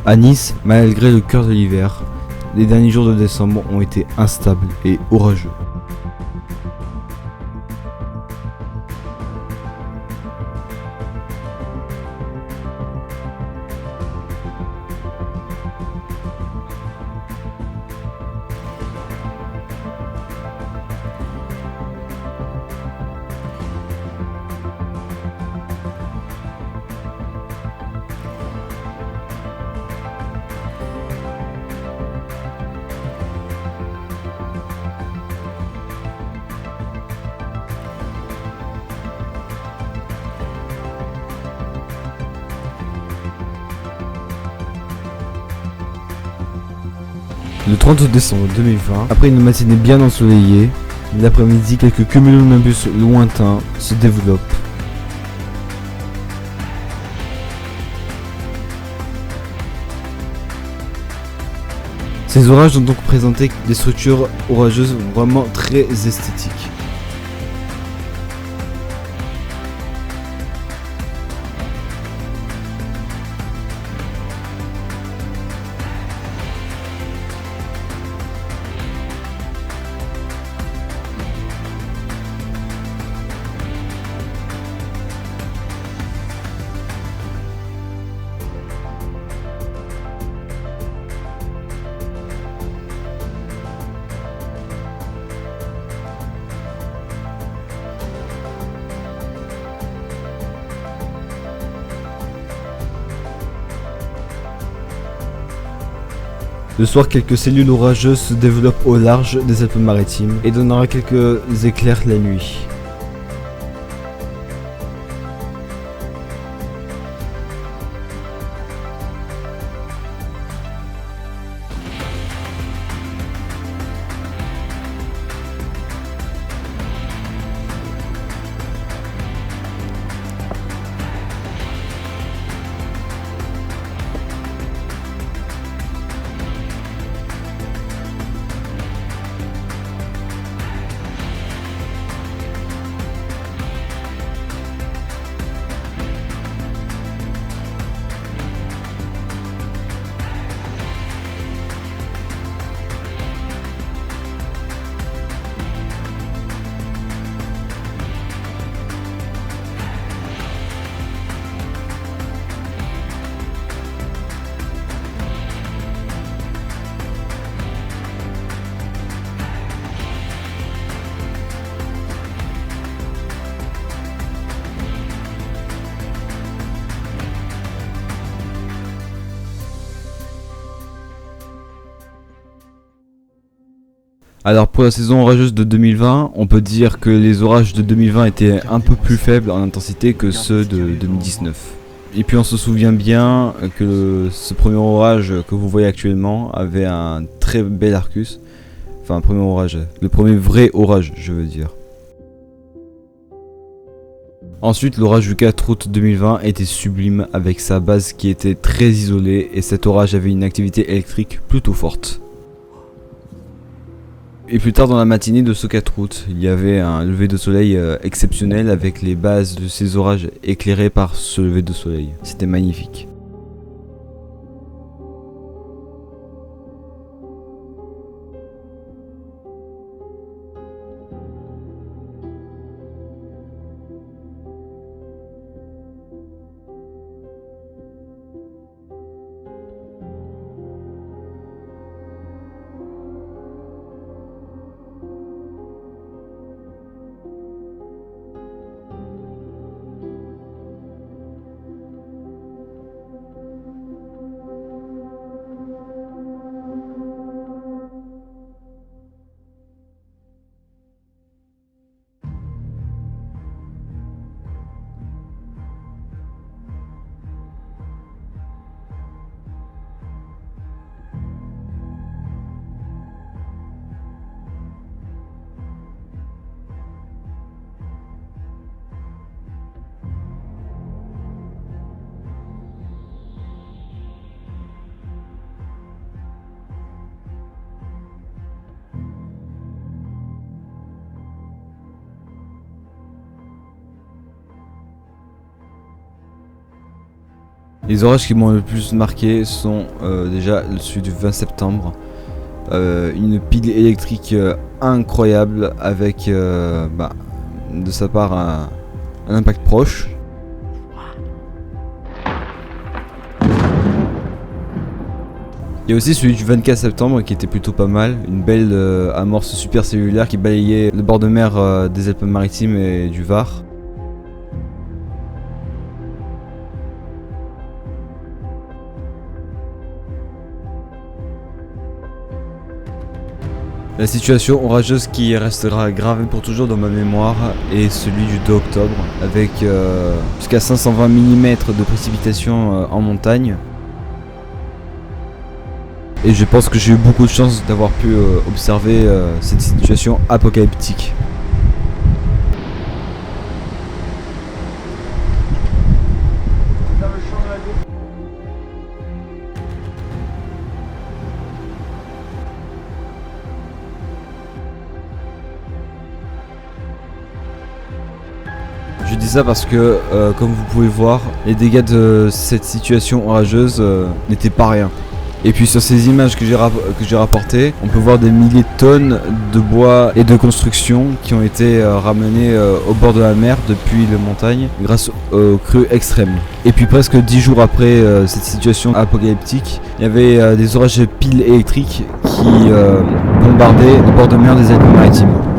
À Nice, malgré le cœur de l'hiver, les derniers jours de décembre ont été instables et orageux. Le 30 décembre 2020, après une matinée bien ensoleillée, l'après-midi, quelques cumulonimbus lointains se développent. Ces orages ont donc présenté des structures orageuses vraiment très esthétiques. Le soir, quelques cellules orageuses se développent au large des Alpes-Maritimes et donnera quelques éclairs la nuit. Alors pour la saison orageuse de 2020, on peut dire que les orages de 2020 étaient un peu plus faibles en intensité que ceux de 2019. Et puis on se souvient bien que ce premier orage que vous voyez actuellement avait un très bel arcus. Enfin un premier orage, le premier vrai orage je veux dire. Ensuite l'orage du 4 août 2020 était sublime avec sa base qui était très isolée et cet orage avait une activité électrique plutôt forte. Et plus tard dans la matinée de ce 4 août, il y avait un lever de soleil exceptionnel avec les bases de ces orages éclairées par ce lever de soleil. C'était magnifique. Les orages qui m'ont le plus marqué sont déjà celui du 20 septembre. Une pile électrique incroyable avec de sa part un impact proche. Il y a aussi celui du 24 septembre qui était plutôt pas mal, une belle amorce supercellulaire qui balayait le bord de mer des Alpes-Maritimes et du Var. La situation orageuse qui restera gravée pour toujours dans ma mémoire est celui du 2 octobre, avec jusqu'à 520 mm de précipitations en montagne. Et je pense que j'ai eu beaucoup de chance d'avoir pu observer cette situation apocalyptique. Je dis ça parce que, comme vous pouvez voir, les dégâts de cette situation orageuse n'étaient pas rien. Et puis sur ces images que j'ai rapportées, on peut voir des milliers de tonnes de bois et de construction qui ont été ramenés au bord de la mer depuis les montagnes grâce aux crues extrêmes. Et puis presque 10 jours après cette situation apocalyptique, il y avait des orages de piles électriques qui bombardaient le bord de mer des Alpes-Maritimes.